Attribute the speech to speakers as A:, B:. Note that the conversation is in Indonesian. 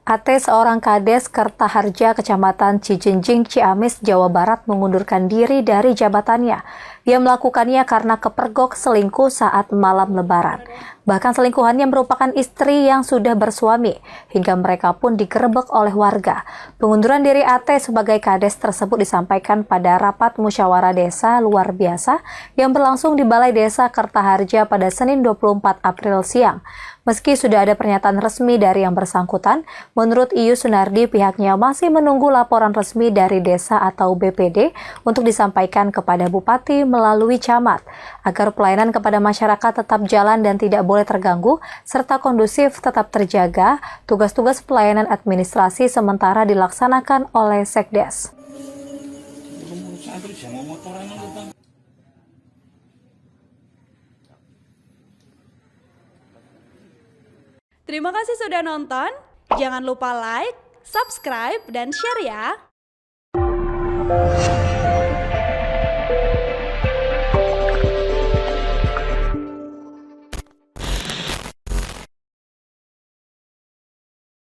A: AT seorang Kades Kertaharja Kecamatan Cijenjing, Ciamis, Jawa Barat mengundurkan diri dari jabatannya. Ia melakukannya karena kepergok selingkuh saat malam Lebaran. Bahkan selingkuhannya merupakan istri yang sudah bersuami, hingga mereka pun digerebek oleh warga. Pengunduran diri AT sebagai Kades tersebut disampaikan pada rapat musyawarah desa luar biasa yang berlangsung di Balai Desa Kertaharja pada Senin 24 April siang. Meski sudah ada pernyataan resmi dari yang bersangkutan, menurut Ius Sunardi pihaknya masih menunggu laporan resmi dari desa atau BPD untuk disampaikan kepada Bupati melalui camat, agar pelayanan kepada masyarakat tetap jalan dan tidak boleh terganggu, serta kondusif tetap terjaga. Tugas-tugas pelayanan administrasi sementara dilaksanakan oleh Sekdes.
B: Terima kasih sudah nonton. Jangan lupa like, subscribe, dan share ya.